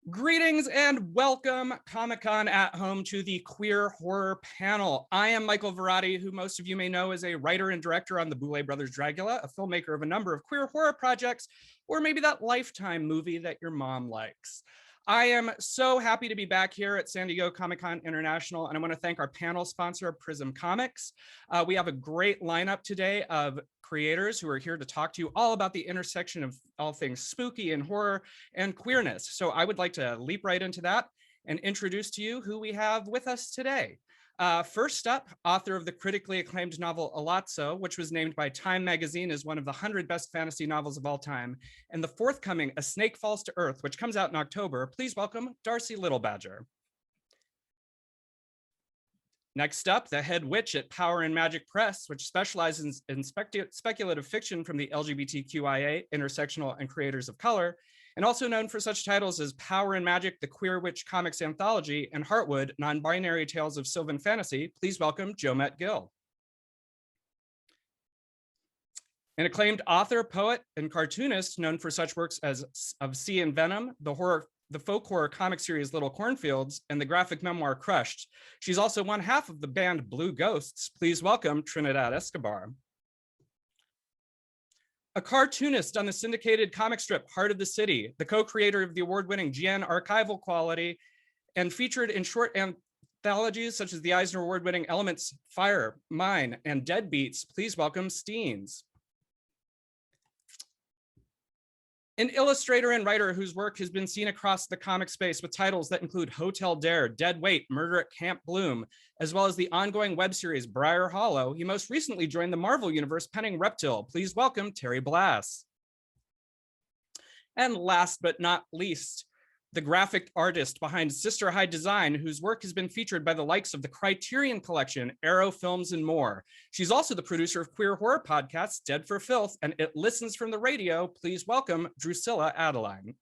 Greetings and welcome, Comic-Con at home, to the Queer Horror Panel. I am Michael Varrati, who most of you may know as a writer and director on the Boulet Brothers Dragula, a filmmaker of a number of queer horror projects, or maybe that Lifetime movie that your mom likes. I am so happy to be back here at San Diego Comic-Con International, and I want to thank our panel sponsor, Prism Comics. We have a great lineup today of creators who are here to talk to you all about the intersection of all things spooky and horror and queerness. So I would like to leap right into that and introduce to you who we have with us today. First up, author of the critically acclaimed novel Elatsoe, which was named by Time magazine as one of the 100 best fantasy novels of all time, and the forthcoming A Snake Falls to Earth, which comes out in October. Please welcome Darcie Little Badger. Next up, the head witch at Power and Magic Press, which specializes in speculative fiction from the LGBTQIA, intersectional, and creators of color, and also known for such titles as Power and Magic, the Queer Witch Comics Anthology, and Heartwood, Non-Binary Tales of Sylvan Fantasy. Please welcome Joamette Gil. An acclaimed author, poet, and cartoonist known for such works as Of Sea and Venom, the folk horror comic series Little Cornfields, and the graphic memoir Crushed. She's also one half of the band Blue Ghosts. Please welcome Trinidad Escobar. A cartoonist on the syndicated comic strip Heart of the City, the co-creator of the award-winning GN Archival Quality, and featured in short anthologies such as the Eisner Award-winning Elements, Fire, Mine, and Deadbeats. Please welcome Steenz. An illustrator and writer whose work has been seen across the comic space with titles that include Hotel Dare, Dead Weight, Murder at Camp Bloom, as well as the ongoing web series Briar Hollow. He most recently joined the Marvel Universe penning Reptil. Please welcome Terry Blas. And last but not least, the graphic artist behind Sister Hyde Design, whose work has been featured by the likes of the Criterion Collection, Arrow Films, and more. She's also the producer of queer horror podcasts Dead for Filth and It Listens from the Radio. Please welcome Drusilla Adeline.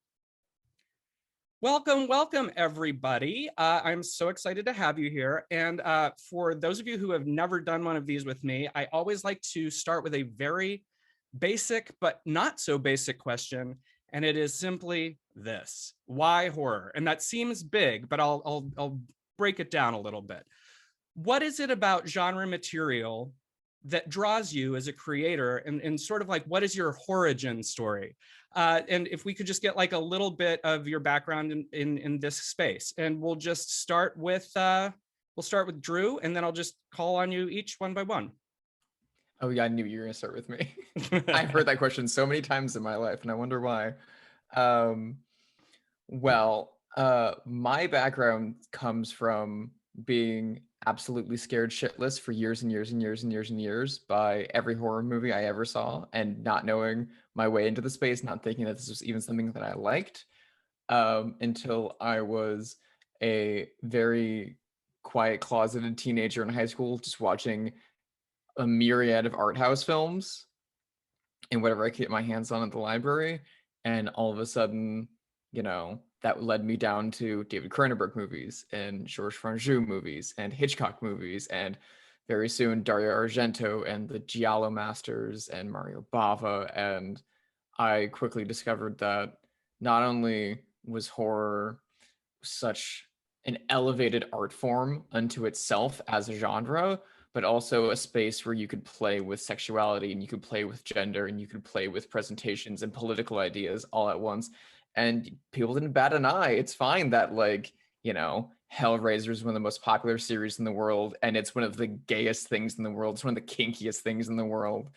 Welcome, welcome, everybody. I'm so excited to have you here. And for those of you who have never done one of these with me, I always like to start with a very basic but not so basic question. And it is simply this: why horror? And that seems big, but I'll break it down a little bit. What is it about genre material that draws you as a creator, and sort of like, what is your origin story? And if we could just get like a little bit of your background in this space, and we'll just start with Drew, and then I'll just call on you each one by one. Oh yeah, I knew you were gonna start with me. I've heard that question so many times in my life, and I wonder why. My background comes from being absolutely scared shitless for years and years and years and years and years by every horror movie I ever saw, and not knowing my way into the space, not thinking that this was even something that I liked, until I was a very quiet, closeted teenager in high school, just watching a myriad of art house films and whatever I could get my hands on at the library. And all of a sudden, you know, that led me down to David Cronenberg movies and Georges Franju movies and Hitchcock movies, and very soon Dario Argento and the Giallo masters and Mario Bava. And I quickly discovered that not only was horror such an elevated art form unto itself as a genre, but also a space where you could play with sexuality, and you could play with gender, and you could play with presentations and political ideas all at once. And people didn't bat an eye. It's fine that, like, you know, Hellraiser is one of the most popular series in the world, and it's one of the gayest things in the world. It's one of the kinkiest things in the world.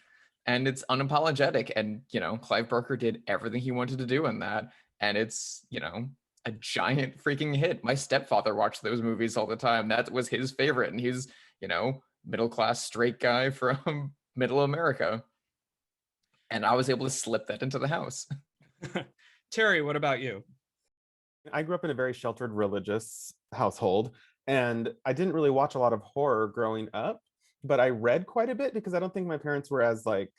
And it's unapologetic. And, you know, Clive Barker did everything he wanted to do in that. And it's, you know, a giant freaking hit. My stepfather watched those movies all the time. That was his favorite. And he's, you know, middle-class straight guy from middle America. And I was able to slip that into the house. Terry, what about you? I grew up in a very sheltered religious household, and I didn't really watch a lot of horror growing up, but I read quite a bit because I don't think my parents were as like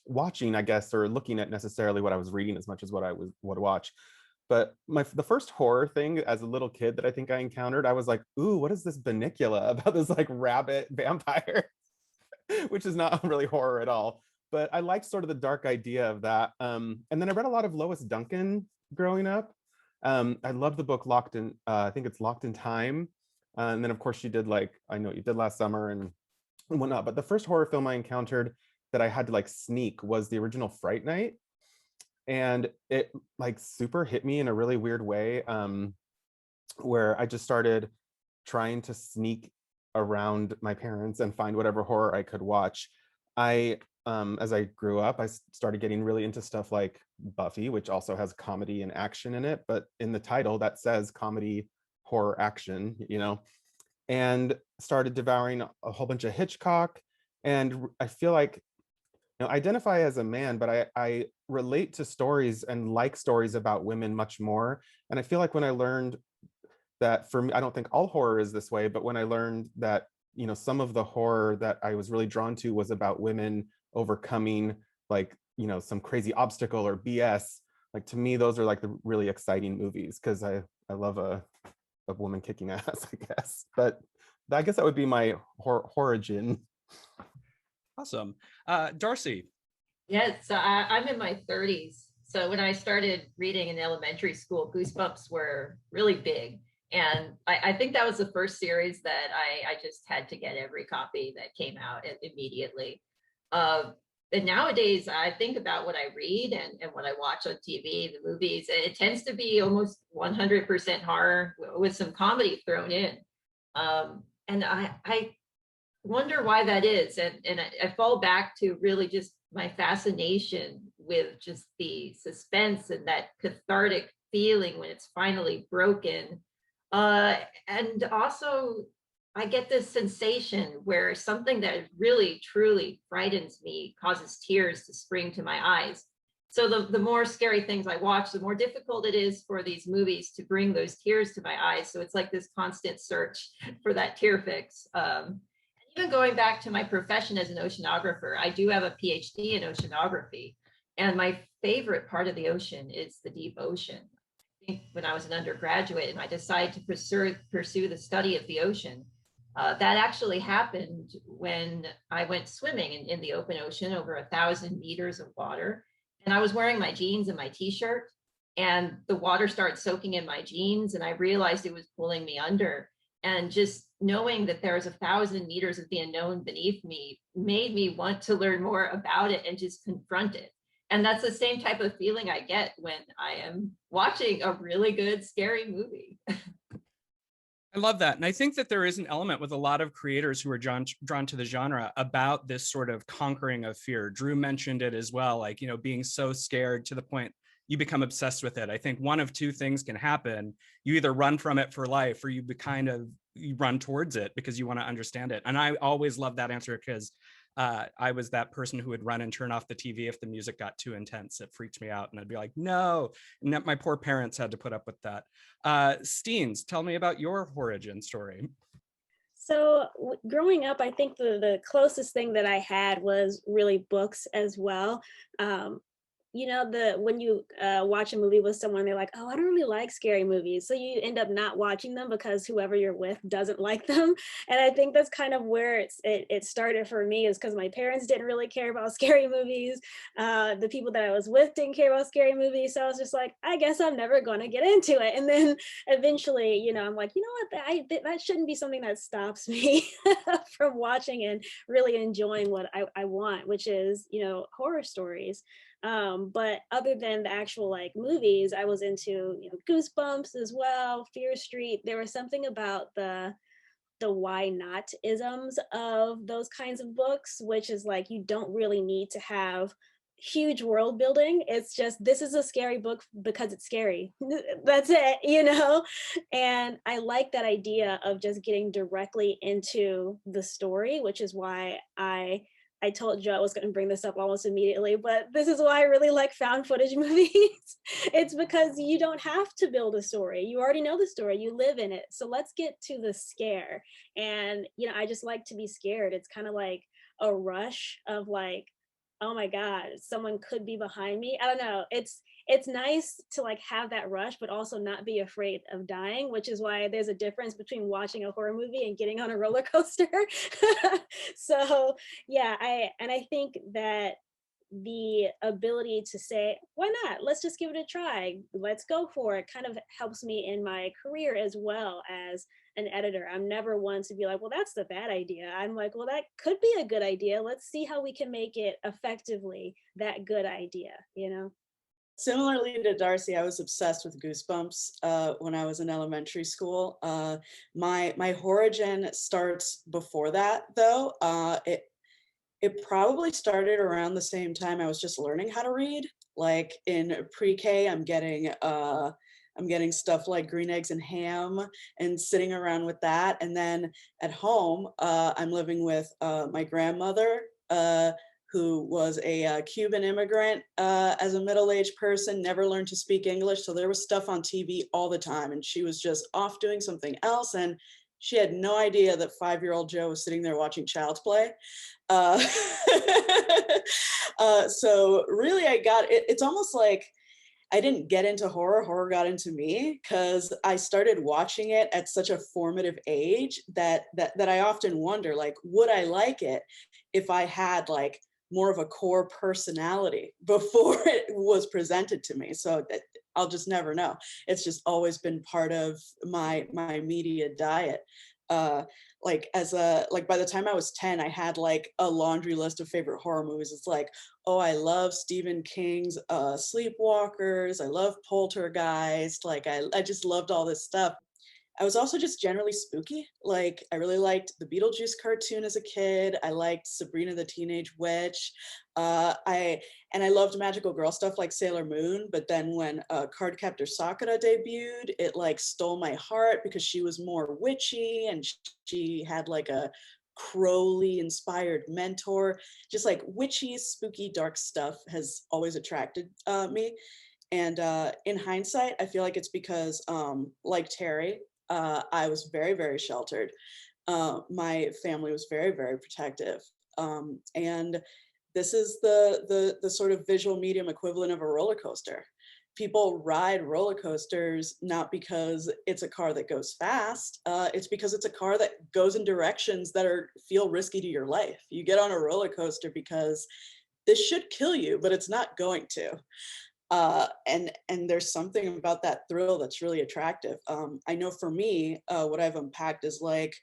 watching, I guess, or looking at necessarily what I was reading as much as what I would watch. But the first horror thing as a little kid that I think I encountered, I was like, ooh, what is this Bunnicula about this like rabbit vampire? Which is not really horror at all. But I liked sort of the dark idea of that. And then I read a lot of Lois Duncan growing up. I love the book Locked in, I think it's Locked in Time. And then of course she did like I Know What You Did Last Summer and whatnot. But the first horror film I encountered that I had to like sneak was the original Fright Night. And it like super hit me in a really weird way, where I just started trying to sneak around my parents and find whatever horror I could watch. As I grew up, I started getting really into stuff like Buffy, which also has comedy and action in it, but in the title that says comedy, horror, action, you know, and started devouring a whole bunch of Hitchcock. And I feel like, you know, I identify as a man, but I relate to stories and like stories about women much more. And I feel like when I learned that, for me, I don't think all horror is this way, but when I learned that, you know, some of the horror that I was really drawn to was about women overcoming like, you know, some crazy obstacle or BS, like to me those are like the really exciting movies, because I love a woman kicking ass, I guess. But I guess that would be my origin. Awesome. Darcie. Yes, so I'm in my 30s. So when I started reading in elementary school, Goosebumps were really big. And I think that was the first series that I just had to get every copy that came out immediately. And nowadays, I think about what I read and what I watch on TV, the movies. It tends to be almost 100% horror with some comedy thrown in. And I wonder why that is. And I fall back to really just my fascination with just the suspense and that cathartic feeling when it's finally broken. And also, I get this sensation where something that really truly frightens me causes tears to spring to my eyes. So the more scary things I watch, the more difficult it is for these movies to bring those tears to my eyes. So it's like this constant search for that tear fix. Even going back to my profession as an oceanographer, I do have a PhD in oceanography. And my favorite part of the ocean is the deep ocean. I think when I was an undergraduate and I decided to pursue the study of the ocean, that actually happened when I went swimming in the open ocean over 1,000 meters of water. And I was wearing my jeans and my t-shirt, and the water started soaking in my jeans, and I realized it was pulling me under. And just knowing that there was 1,000 meters of the unknown beneath me made me want to learn more about it and just confront it. And that's the same type of feeling I get when I am watching a really good, scary movie. I love that. And I think that there is an element with a lot of creators who are drawn to the genre about this sort of conquering of fear. Drew mentioned it as well, like, you know, being so scared to the point you become obsessed with it. I think one of two things can happen. You either run from it for life, or you run towards it because you want to understand it. And I always love that answer, because I was that person who would run and turn off the TV if the music got too intense. It freaked me out, and I'd be like, no. And my poor parents had to put up with that. Steenz, tell me about your origin story. So growing up, I think the closest thing that I had was really books as well. You know, when you watch a movie with someone, they're like, oh, I don't really like scary movies. So you end up not watching them because whoever you're with doesn't like them. And I think that's kind of where it started for me, is because my parents didn't really care about scary movies. The people that I was with didn't care about scary movies. So I was just like, I guess I'm never going to get into it. And then eventually, you know, I'm like, you know what, that shouldn't be something that stops me from watching and really enjoying what I want, which is, you know, horror stories. But other than the actual like movies, I was into, you know, Goosebumps as well, Fear Street. There was something about the why not isms of those kinds of books, which is like, you don't really need to have huge world building. It's just, this is a scary book because it's scary. That's it, you know? And I like that idea of just getting directly into the story, which is why I told Joe I was going to bring this up almost immediately, but this is why I really like found footage movies. It's because you don't have to build a story. You already know the story, you live in it. So let's get to the scare. And, you know, I just like to be scared. It's kind of like a rush of like, oh my God, someone could be behind me. I don't know. It's nice to like have that rush, but also not be afraid of dying, which is why there's a difference between watching a horror movie and getting on a roller coaster. So yeah, I think that the ability to say, why not? Let's just give it a try. Let's go for it kind of helps me in my career as well as an editor. I'm never one to be like, well, that's the bad idea. I'm like, well, that could be a good idea. Let's see how we can make it effectively that good idea, you know? Similarly to Darcie, I was obsessed with Goosebumps when I was in elementary school. My origin starts before that, though. It probably started around the same time I was just learning how to read. Like in pre-K, I'm getting stuff like Green Eggs and Ham and sitting around with that. And then at home, I'm living with my grandmother, who was a Cuban immigrant as a middle-aged person, never learned to speak English. So there was stuff on TV all the time, and she was just off doing something else. And she had no idea that 5-year-old Joe was sitting there watching Child's Play. So really it's almost like I didn't get into horror got into me, because I started watching it at such a formative age that I often wonder, like, would I like it if I had like more of a core personality before it was presented to me? So I'll just never know. It's just always been part of my media diet. Like by the time I was 10, I had like a laundry list of favorite horror movies. It's like, oh, I love Stephen King's Sleepwalkers. I love Poltergeist. Like I just loved all this stuff. I was also just generally spooky. Like I really liked the Beetlejuice cartoon as a kid. I liked Sabrina the Teenage Witch. I loved magical girl stuff like Sailor Moon. But then when Cardcaptor Sakura debuted, it like stole my heart because she was more witchy and she had like a Crowley inspired mentor. Just like witchy, spooky, dark stuff has always attracted me. And in hindsight, I feel like it's because like Terry, I was very, very sheltered. My family was very, very protective. And this is the sort of visual medium equivalent of a roller coaster. People ride roller coasters not because it's a car that goes fast, it's because it's a car that goes in directions that feel risky to your life. You get on a roller coaster because this should kill you, but it's not going to. And there's something about that thrill that's really attractive. I know for me, what I've unpacked is like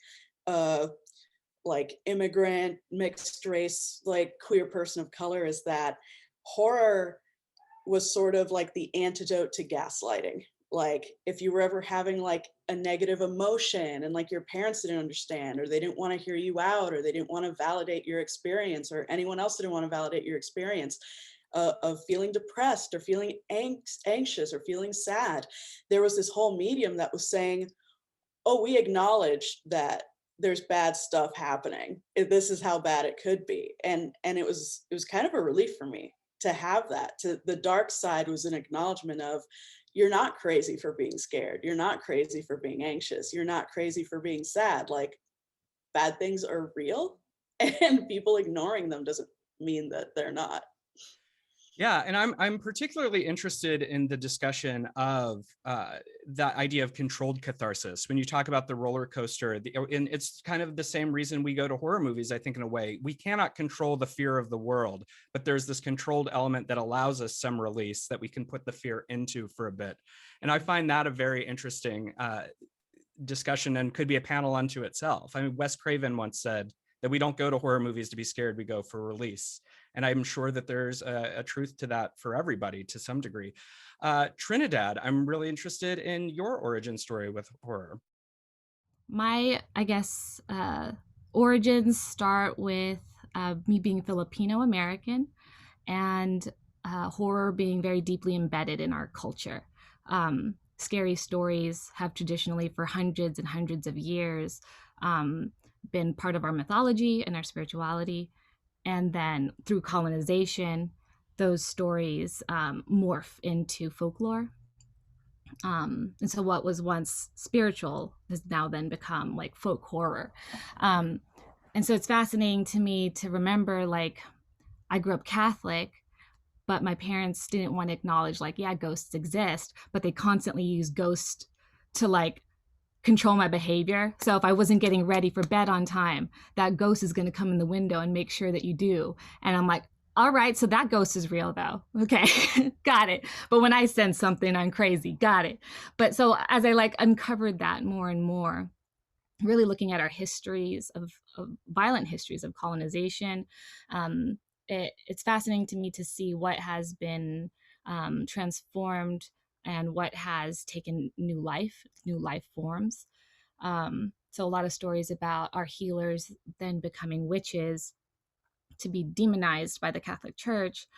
immigrant, mixed race, like queer person of color, is that horror was sort of like the antidote to gaslighting. Like if you were ever having like a negative emotion and like your parents didn't understand, or they didn't want to hear you out, or they didn't want to validate your experience, or anyone else didn't want to validate your experience, of feeling depressed or feeling anxious or feeling sad, there was this whole medium that was saying, oh, we acknowledge that there's bad stuff happening. This is how bad it could be. And it was kind of a relief for me to have that. The dark side was an acknowledgement of, you're not crazy for being scared. You're not crazy for being anxious. You're not crazy for being sad. Like, bad things are real, and people ignoring them doesn't mean that they're not. Yeah, and I'm particularly interested in the discussion of the idea of controlled catharsis. When you talk about the roller coaster, and it's kind of the same reason we go to horror movies, I think, in a way. We cannot control the fear of the world, but there's this controlled element that allows us some release that we can put the fear into for a bit. And I find that a very interesting discussion, and could be a panel unto itself. I mean, Wes Craven once said that we don't go to horror movies to be scared, we go for release. And I'm sure that there's a truth to that for everybody to some degree. Trinidad, I'm really interested in your origin story with horror. My, I guess, origins start with me being Filipino American, and horror being very deeply embedded in our culture. Scary stories have traditionally, for hundreds and hundreds of years, been part of our mythology and our spirituality. And then through colonization, those stories morph into folklore. And so what was once spiritual has now then become like folk horror. And so it's fascinating to me to remember, like, I grew up Catholic, but my parents didn't want to acknowledge, like, yeah, ghosts exist, but they constantly use ghosts to like control my behavior. So if I wasn't getting ready for bed on time, that ghost is going to come in the window and make sure that you do. And I'm like, all right, so that ghost is real though. Okay, got it. But when I sense something, I'm crazy. Got it. But so as I like uncovered that more and more, really looking at our histories of violent histories of colonization, it's fascinating to me to see what has been transformed and what has taken new life forms. So a lot of stories about our healers then becoming witches to be demonized by the Catholic Church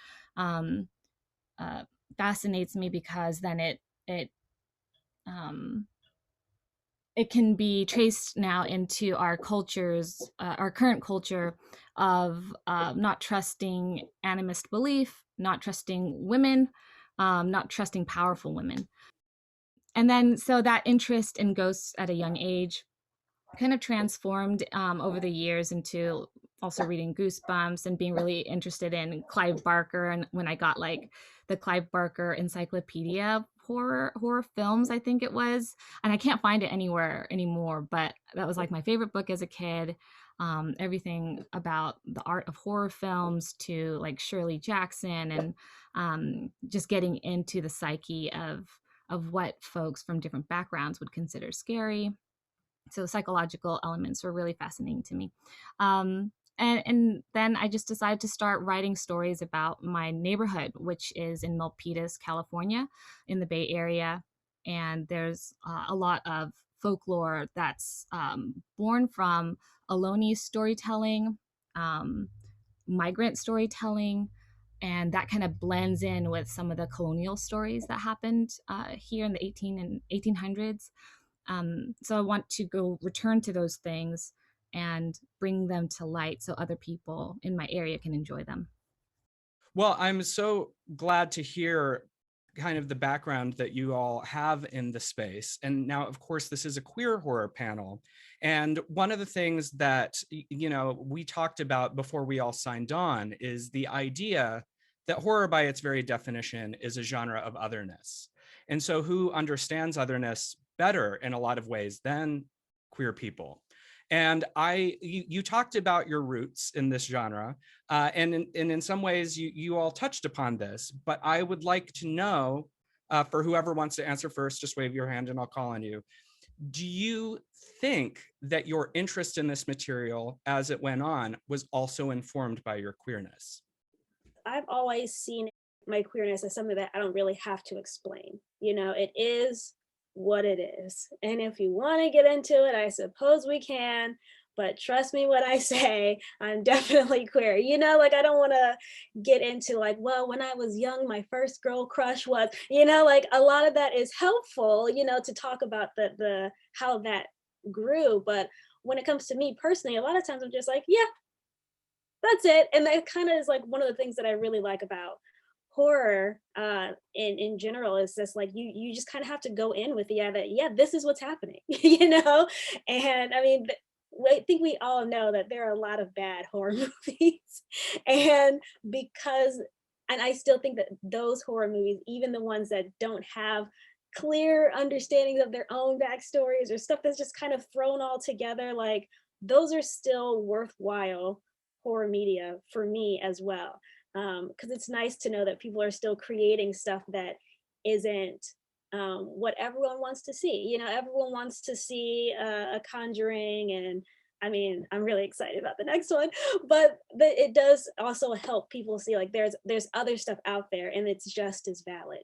fascinates me, because then it can be traced now into our cultures, our current culture of not trusting animist belief, not trusting women, not trusting powerful women. And then so that interest in ghosts at a young age kind of transformed over the years into also reading Goosebumps and being really interested in Clive Barker. And when I got like the Clive Barker Encyclopedia horror films, I think it was, and I can't find it anywhere anymore, but that was like my favorite book as a kid. Everything about the art of horror films to like Shirley Jackson, and just getting into the psyche of what folks from different backgrounds would consider scary. So psychological elements were really fascinating to me. And then I just decided to start writing stories about my neighborhood, which is in Milpitas, California, in the Bay Area. And there's a lot of folklore that's born from Ohlone storytelling, migrant storytelling, and that kind of blends in with some of the colonial stories that happened here in the 1800s. So I want to return to those things and bring them to light so other people in my area can enjoy them. Well, I'm so glad to hear kind of the background that you all have in the space. And now, of course, this is a queer horror panel. And one of the things that, we talked about before we all signed on is the idea that horror by its very definition is a genre of otherness. And so who understands otherness better in a lot of ways than queer people? And you talked about your roots in this genre, and in some ways you all touched upon this, but I would like to know, for whoever wants to answer first, just wave your hand and I'll call on you. Do you think that your interest in this material as it went on was also informed by your queerness? I've always seen my queerness as something that I don't really have to explain. It is what it is. And if you want to get into it, I suppose we can, but trust me when I say I'm definitely queer. I don't want to get into like, well, when I was young, my first girl crush was, like a lot of that is helpful, to talk about the how that grew. But when it comes to me personally, a lot of times I'm just like, yeah, that's it. And that kind of is like one of the things that I really like about horror in general, is just like you just kind of have to go in with the idea that, yeah, this is what's happening, And I mean, I think we all know that there are a lot of bad horror movies, and I still think that those horror movies, even the ones that don't have clear understandings of their own backstories or stuff that's just kind of thrown all together, like those are still worthwhile horror media for me as well. Because it's nice to know that people are still creating stuff that isn't what everyone wants to see. Everyone wants to see a Conjuring, and I mean, I'm really excited about the next one, but it does also help people see like there's other stuff out there, and it's just as valid.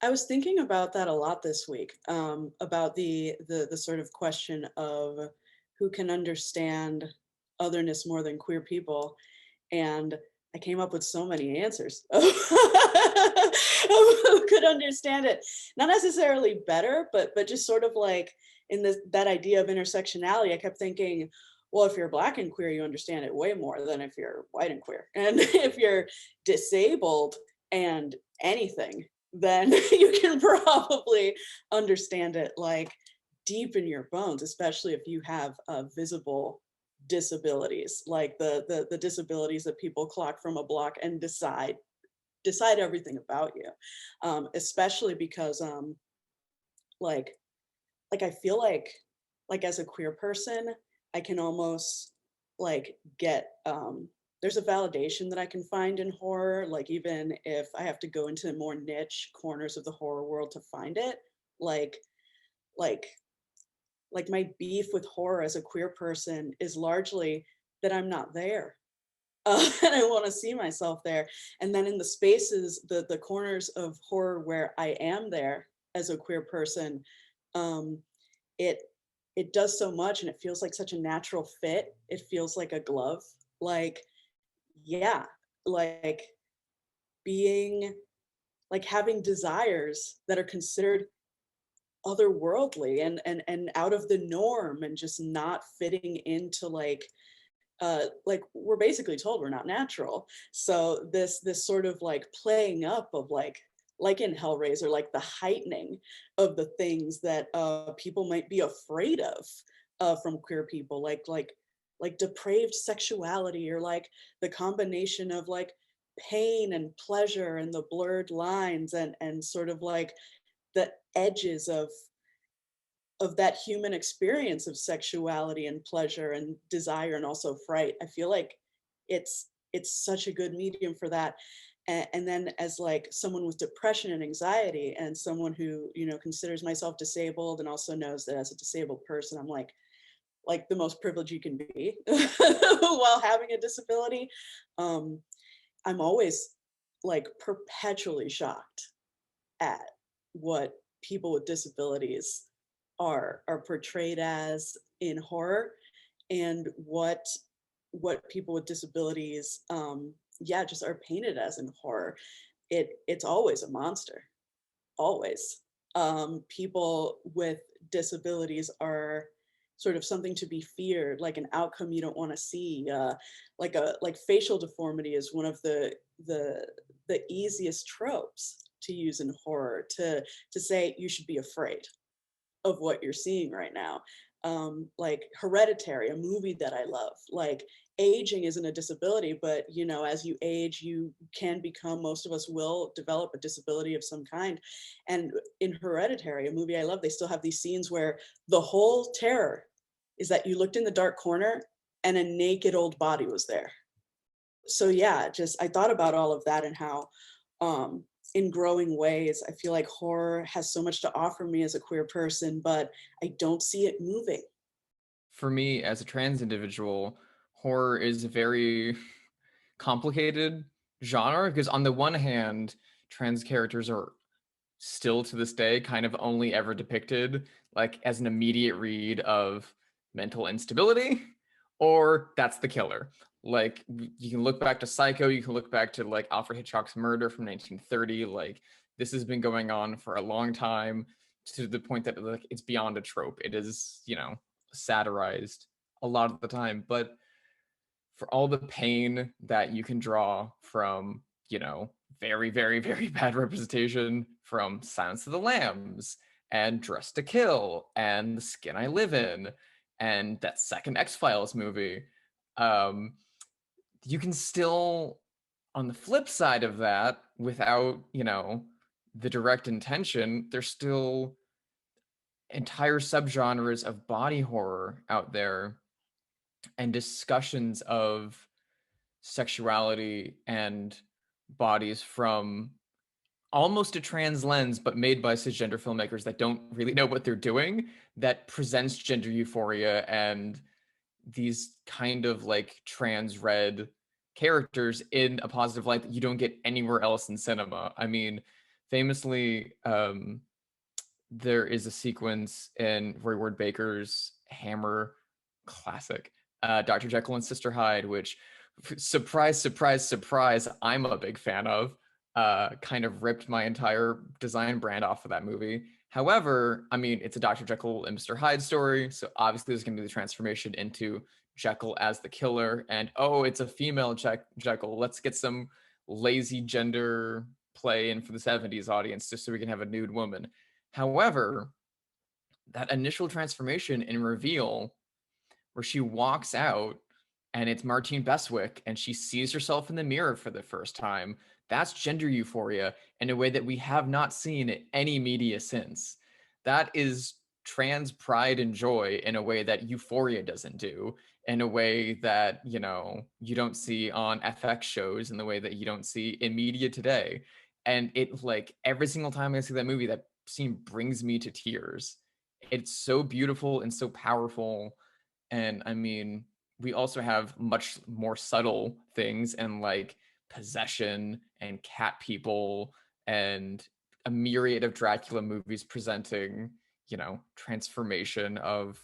I was thinking about that a lot this week, about the sort of question of who can understand otherness more than queer people. And I came up with so many answers of who could understand it. Not necessarily better, but just sort of like in that idea of intersectionality, I kept thinking, well, if you're Black and queer, you understand it way more than if you're white and queer. And if you're disabled and anything, then you can probably understand it like deep in your bones, especially if you have visible disabilities, like the disabilities that people clock from a block and decide everything about you, especially because like I feel like as a queer person, I can almost like get there's a validation that I can find in horror, like even if I have to go into more niche corners of the horror world to find it, like my beef with horror as a queer person is largely that I'm not there. And I want to see myself there. And then in the spaces, the corners of horror where I am there as a queer person, it does so much, and it feels like such a natural fit. It feels like a glove. Like, yeah, like being, like having desires that are considered otherworldly and out of the norm, and just not fitting into like we're basically told we're not natural. So this sort of like playing up of like in Hellraiser, like the heightening of the things that people might be afraid of from queer people, like depraved sexuality, or like the combination of like pain and pleasure and the blurred lines and sort of like the edges of that human experience of sexuality and pleasure and desire and also fright. I feel like it's such a good medium for that. And then as like someone with depression and anxiety, and someone who, you know, considers myself disabled and also knows that as a disabled person, I'm like the most privileged you can be while having a disability. I'm always like perpetually shocked at what people with disabilities are portrayed as in horror, and what people with disabilities just are painted as in horror. It's always a monster, always. People with disabilities are sort of something to be feared, like an outcome you don't want to see. Like facial deformity is one of the easiest tropes to use in horror, to say you should be afraid of what you're seeing right now. Like Hereditary, a movie that I love. Like, aging isn't a disability, but you know, as you age, you can become, most of us will develop a disability of some kind. And in Hereditary, a movie I love, they still have these scenes where the whole terror is that you looked in the dark corner and a naked old body was there. So yeah, just I thought about all of that, and how in growing ways, I feel like horror has so much to offer me as a queer person, but I don't see it moving. For me, as a trans individual, horror is a very complicated genre, because on the one hand, trans characters are still to this day kind of only ever depicted like as an immediate read of mental instability, or that's the killer. Like, you can look back to Psycho, you can look back to like Alfred Hitchcock's Murder from 1930. Like, this has been going on for a long time, to the point that like it's beyond a trope. It is, you know, satirized a lot of the time. But for all the pain that you can draw from, you know, very, very, very bad representation from Silence of the Lambs and Dressed to Kill and The Skin I Live In and that second X-Files movie, you can still, on the flip side of that, without, you know, the direct intention, there's still entire subgenres of body horror out there and discussions of sexuality and bodies from almost a trans lens, but made by cisgender filmmakers that don't really know what they're doing, that presents gender euphoria and these kind of like trans red characters in a positive light that you don't get anywhere else in cinema. I mean, famously, there is a sequence in Roy Ward Baker's Hammer classic, Dr. Jekyll and Sister Hyde, which, surprise, surprise, surprise, I'm a big fan of. Kind of ripped my entire design brand off of that movie. However, I mean, it's a Dr. Jekyll and Mr. Hyde story, so obviously there's going to be the transformation into Jekyll as the killer, and oh, it's a female Jekyll. Let's get some lazy gender play in for the 70s audience just so we can have a nude woman. However, that initial transformation and reveal where she walks out and it's Martine Beswick and she sees herself in the mirror for the first time, that's gender euphoria in a way that we have not seen in any media since. That is trans pride and joy in a way that Euphoria doesn't do. in a way that, you know, you don't see on FX shows, in the way that you don't see in media today. And it, like, every single time I see that movie, that scene brings me to tears. It's so beautiful and so powerful. And I mean, we also have much more subtle things, and like possession and cat people and a myriad of Dracula movies presenting, you know, transformation of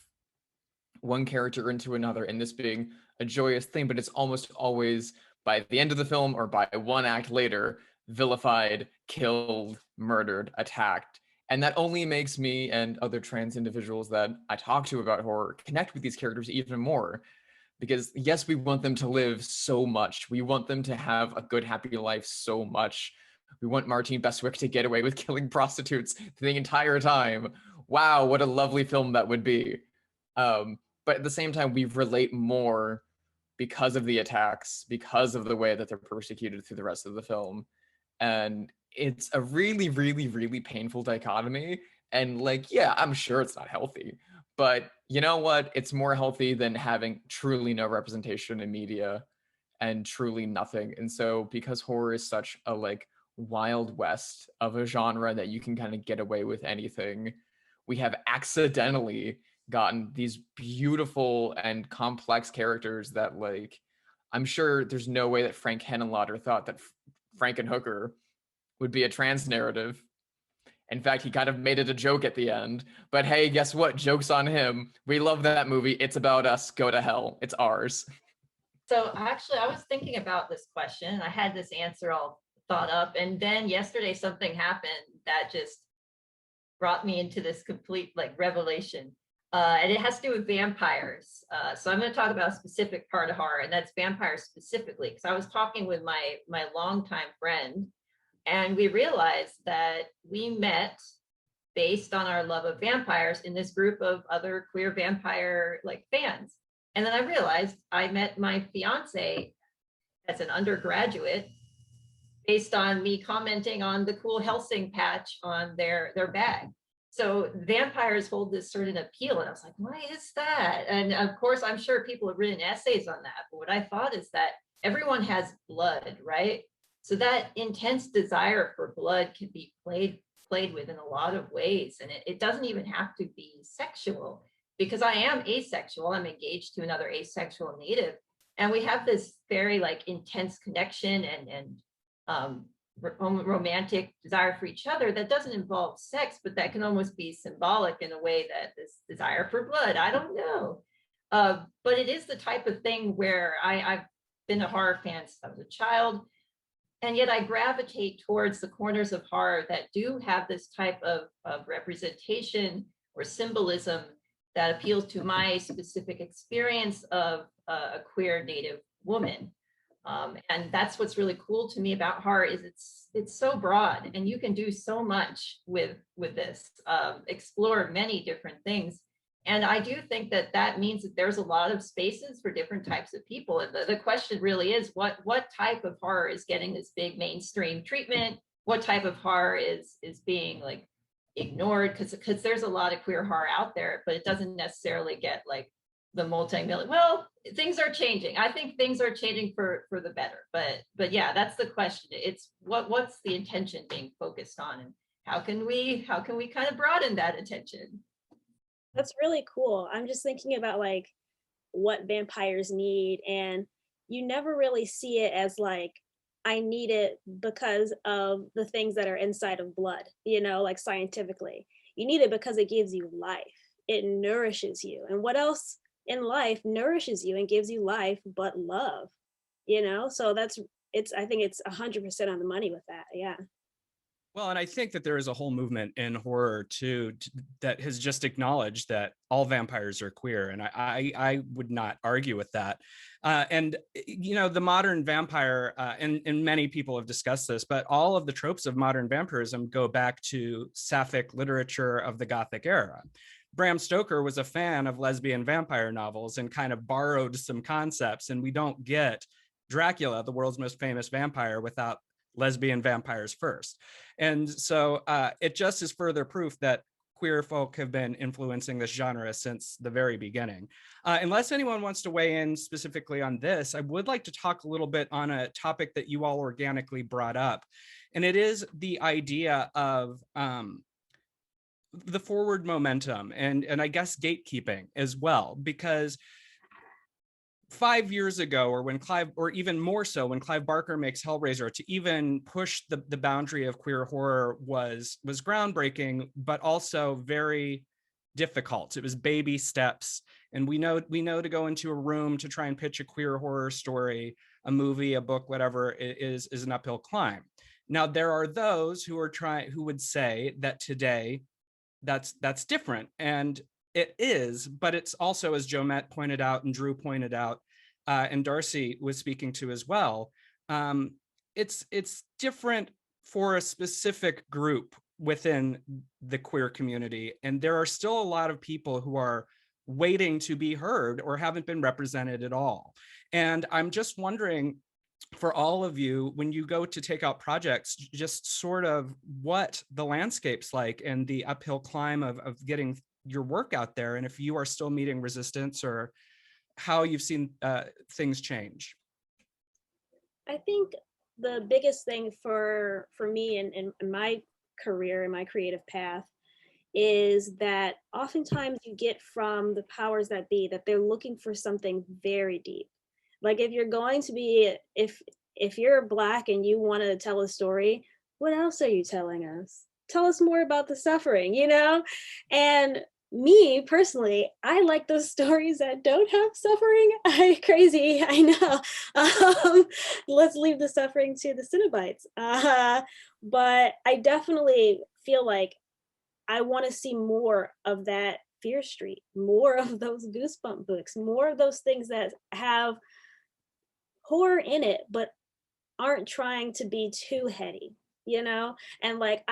one character into another, and this being a joyous thing, but it's almost always by the end of the film or by one act later, vilified, killed, murdered, attacked. And that only makes me and other trans individuals that I talk to about horror connect with these characters even more. Because yes, we want them to live so much. We want them to have a good, happy life so much. We want Martine Beswick to get away with killing prostitutes the entire time. Wow, what a lovely film that would be. But at the same time, we relate more because of the attacks, because of the way that they're persecuted through the rest of the film. And it's a really, really, really painful dichotomy. And like, yeah, I'm sure it's not healthy, but you know what? It's more healthy than having truly no representation in media and truly nothing. And so because horror is such a like wild west of a genre that you can kind of get away with anything, we have accidentally gotten these beautiful and complex characters that, like, I'm sure there's no way that Frank Henenlotter thought that Frankenhooker would be a trans narrative. In fact, he kind of made it a joke at the end. But hey, guess what? Joke's on him. We love that movie. It's about us. Go to hell. It's ours. So actually, I was thinking about this question. I had this answer all thought up. And then yesterday, something happened that just brought me into this complete like revelation. And it has to do with vampires. So I'm going to talk about a specific part of horror, and that's vampires specifically, because I was talking with my longtime friend, and we realized that we met based on our love of vampires in this group of other queer vampire like fans. And then I realized I met my fiance as an undergraduate based on me commenting on the cool Helsing patch on their bag. So vampires hold this certain appeal. And I was like, why is that? And of course, I'm sure people have written essays on that. But what I thought is that everyone has blood, right? So that intense desire for blood can be played with in a lot of ways. And it doesn't even have to be sexual, because I am asexual. I'm engaged to another asexual native. And we have this very like intense connection and romantic desire for each other that doesn't involve sex, but that can almost be symbolic in a way that this desire for blood, I don't know. But it is the type of thing where I've been a horror fan since I was a child. And yet I gravitate towards the corners of horror that do have this type of representation or symbolism that appeals to my specific experience of a queer Native woman. And that's what's really cool to me about horror is it's so broad, and you can do so much with this, explore many different things. And I do think that means that there's a lot of spaces for different types of people. And the question really is what type of horror is getting this big mainstream treatment? What type of horror is being like ignored? Because there's a lot of queer horror out there, but it doesn't necessarily get like the multi-million. Well, things are changing. I think things are changing for the better. But yeah, that's the question. It's what's the intention being focused on, and how can we kind of broaden that attention? That's really cool. I'm just thinking about like what vampires need, and you never really see it as like, I need it because of the things that are inside of blood, you know, like scientifically. You need it because it gives you life. It nourishes you. And what else in life nourishes you and gives you life but love, you know? So I think it's 100% on the money with that. Yeah. Well, and I think that there is a whole movement in horror too that has just acknowledged that all vampires are queer, and I would not argue with that. And you know, the modern vampire, and many people have discussed this, but all of the tropes of modern vampirism go back to Sapphic literature of the Gothic era. Bram Stoker was a fan of lesbian vampire novels and kind of borrowed some concepts, and we don't get Dracula, the world's most famous vampire, without lesbian vampires first. And so it just is further proof that queer folk have been influencing this genre since the very beginning. Unless anyone wants to weigh in specifically on this, I would like to talk a little bit on a topic that you all organically brought up. And it is the idea of the forward momentum and I guess gatekeeping as well, because 5 years ago, or when Clive, or even more so when Clive Barker makes Hellraiser, to even push the boundary of queer horror was groundbreaking, but also very difficult. It was baby steps. And we know to go into a room to try and pitch a queer horror story, a movie, a book, whatever, is an uphill climb. Now, there are those who would say that today that's different, and it is, but it's also, as Joamette pointed out and Drew pointed out, and Darcie was speaking to as well, it's different for a specific group within the queer community, and there are still a lot of people who are waiting to be heard or haven't been represented at all. And I'm just wondering, for all of you, when you go to take out projects, just sort of what the landscape's like and the uphill climb of getting your work out there, and if you are still meeting resistance, or how you've seen things change. I think the biggest thing for me in my career, in my creative path, is that oftentimes you get from the powers that be that they're looking for something very deep. Like, if you're going to be, if you're Black and you want to tell a story, what else are you telling us? Tell us more about the suffering, you know? And me personally, I like those stories that don't have suffering. Crazy, I know. Let's leave the suffering to the Cenobites. But I definitely feel like I want to see more of that Fear Street, more of those Goosebump books, more of those things that have horror in it, but aren't trying to be too heady, you know? And like,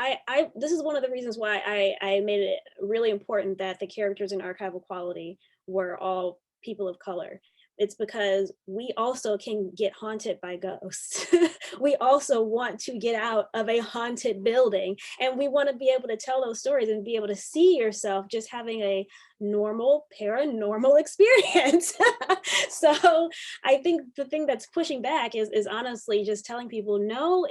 this is one of the reasons why I made it really important that the characters in Archival Quality were all people of color. It's because we also can get haunted by ghosts. We also want to get out of a haunted building, and we want to be able to tell those stories and be able to see yourself just having a normal paranormal experience. So I think the thing that's pushing back is honestly just telling people, no,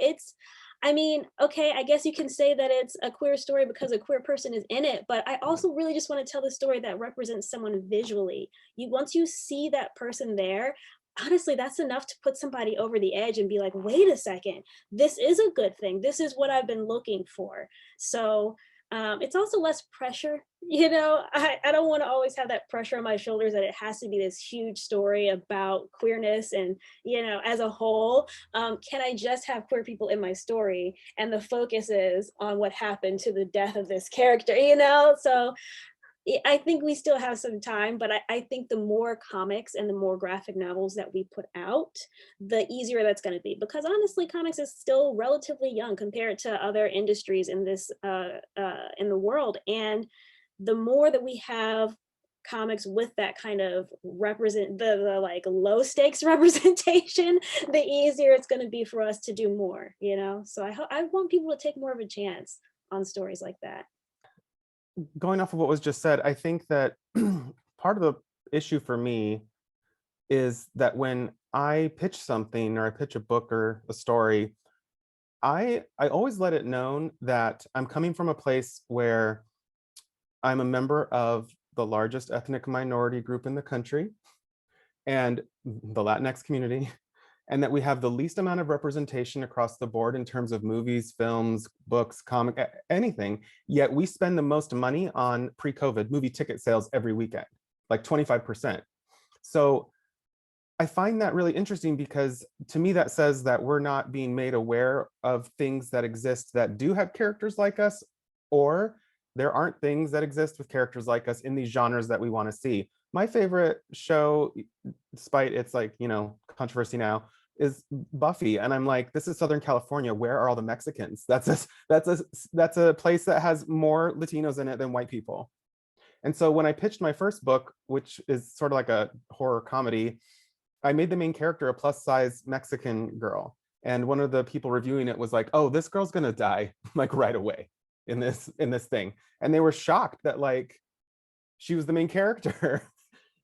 I mean, okay, I guess you can say that it's a queer story because a queer person is in it, but I also really just want to tell the story that represents someone visually. Once you see that person there, honestly, that's enough to put somebody over the edge and be like, wait a second, this is a good thing. This is what I've been looking for. So it's also less pressure, you know? I don't want to always have that pressure on my shoulders that it has to be this huge story about queerness and, you know, as a whole. Can I just have queer people in my story? And the focus is on what happened to the death of this character, you know? So I think we still have some time, but I think the more comics and the more graphic novels that we put out, the easier that's going to be. Because honestly, comics is still relatively young compared to other industries in this in the world. And the more that we have comics with that kind of the like low stakes representation, the easier it's going to be for us to do more. You know, so I want people to take more of a chance on stories like that. Going off of what was just said, I think that part of the issue for me is that when I pitch something, or I pitch a book or a story, I always let it known that I'm coming from a place where I'm a member of the largest ethnic minority group in the country and the Latinx community, and that we have the least amount of representation across the board in terms of movies, films, books, comic, anything, yet we spend the most money on pre-COVID movie ticket sales every weekend, like 25%. So I find that really interesting, because to me that says that we're not being made aware of things that exist that do have characters like us, or there aren't things that exist with characters like us in these genres that we want to see. My favorite show, despite its, like, you know, controversy now, is Buffy, and I'm like, this is Southern California. Where are all the Mexicans? That's a place that has more Latinos in it than white people. And so when I pitched my first book, which is sort of like a horror comedy, I made the main character a plus-size Mexican girl, and one of the people reviewing it was like, "Oh, this girl's gonna die like right away." in this thing. And they were shocked that like she was the main character.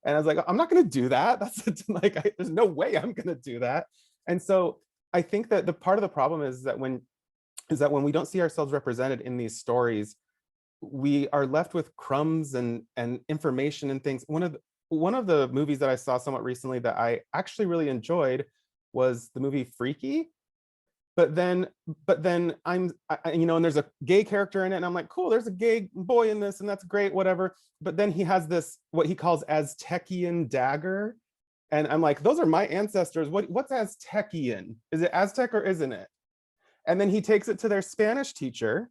And I was like, I'm not going to do that. That's like, there's no way I'm going to do that. And so I think that the part of the problem is that when we don't see ourselves represented in these stories, we are left with crumbs and information and things. One of the movies that I saw somewhat recently that I actually really enjoyed was the movie Freaky. But then and there's a gay character in it, and I'm like, cool, there's a gay boy in this, and that's great, whatever. But then he has this, what he calls Aztecian dagger. And I'm like, those are my ancestors. What's Aztecian? Is it Aztec or isn't it? And then he takes it to their Spanish teacher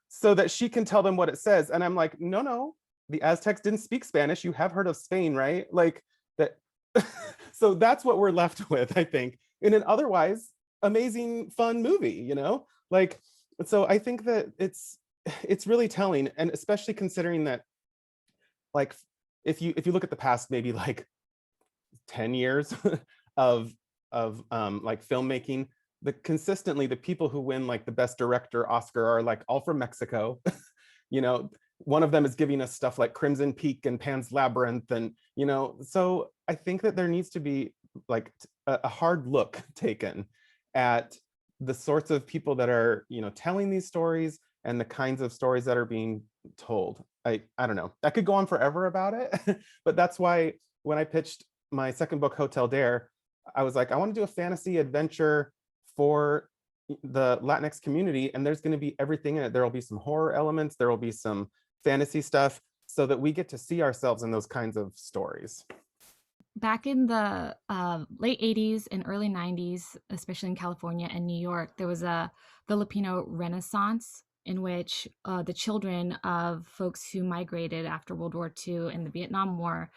so that she can tell them what it says. And I'm like, no, the Aztecs didn't speak Spanish. You have heard of Spain, right? Like that. So that's what we're left with, I think, in an otherwise amazing, fun movie, like, so I think that it's really telling. And especially considering that, like, if you look at the past, maybe like 10 years of like filmmaking, consistently the people who win like the best director Oscar are like all from Mexico. One of them is giving us stuff like Crimson Peak and Pan's Labyrinth, and so I think that there needs to be like a hard look taken at the sorts of people that are telling these stories and the kinds of stories that are being told. I don't know, I could go on forever about it. But that's why when I pitched my second book, Hotel Dare, I was like, I want to do a fantasy adventure for the Latinx community, and there's going to be everything in it. There will be some horror elements, there will be some fantasy stuff, so that we get to see ourselves in those kinds of stories. Back in the late 80s and early 90s, especially in California and New York, there was a Filipino Renaissance in which the children of folks who migrated after World War II and the Vietnam War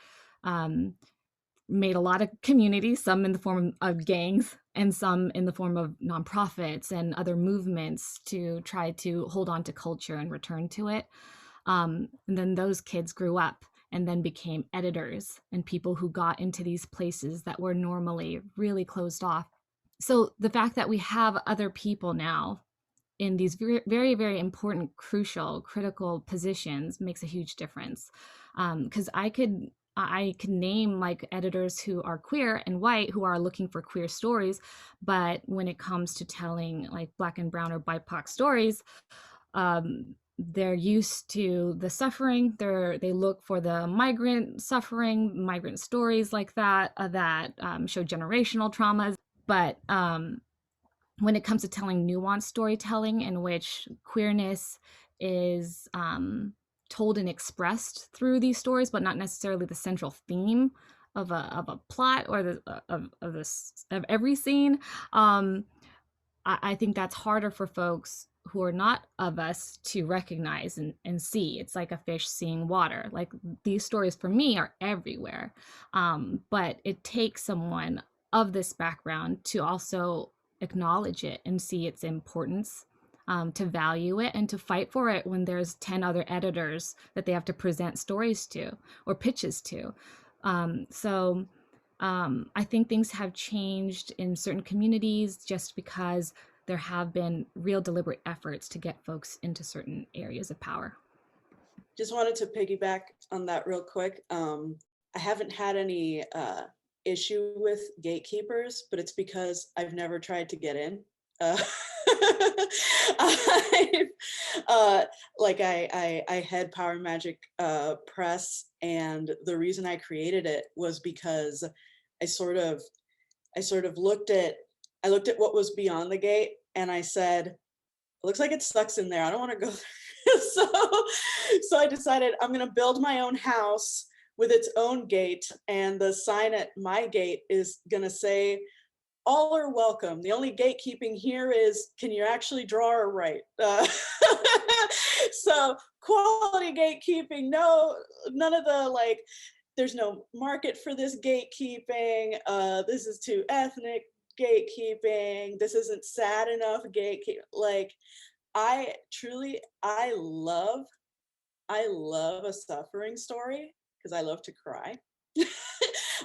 made a lot of communities, some in the form of gangs and some in the form of nonprofits and other movements to try to hold on to culture and return to it. And then those kids grew up and then became editors and people who got into these places that were normally really closed off. So the fact that we have other people now in these very, very, very important, crucial, critical positions makes a huge difference. Because I could name like editors who are queer and white who are looking for queer stories, but when it comes to telling like Black and Brown or BIPOC stories, they're used to the suffering. They look for the migrant suffering, migrant stories like that show generational traumas. But when it comes to telling nuanced storytelling in which queerness is told and expressed through these stories, but not necessarily the central theme of a plot or of every scene, I think that's harder for folks who are not of us to recognize and see. It's like a fish seeing water. Like these stories for me are everywhere. But it takes someone of this background to also acknowledge it and see its importance, to value it and to fight for it when there's 10 other editors that they have to present stories to or pitches to. So I think things have changed in certain communities just because there have been real deliberate efforts to get folks into certain areas of power. Just wanted to piggyback on that real quick. I haven't had any issue with gatekeepers, but it's because I've never tried to get in. I head Power Magic Press, and the reason I created it was because I sort of looked at what was beyond the gate, and I said, it looks like it sucks in there. I don't want to go there. So I decided I'm going to build my own house with its own gate, and the sign at my gate is going to say, all are welcome. The only gatekeeping here is, can you actually draw or write? So quality gatekeeping, no, none of the like, there's no market for this gatekeeping. This is too ethnic gatekeeping. This isn't sad enough gatekeeping. Like, I love a suffering story because I love to cry.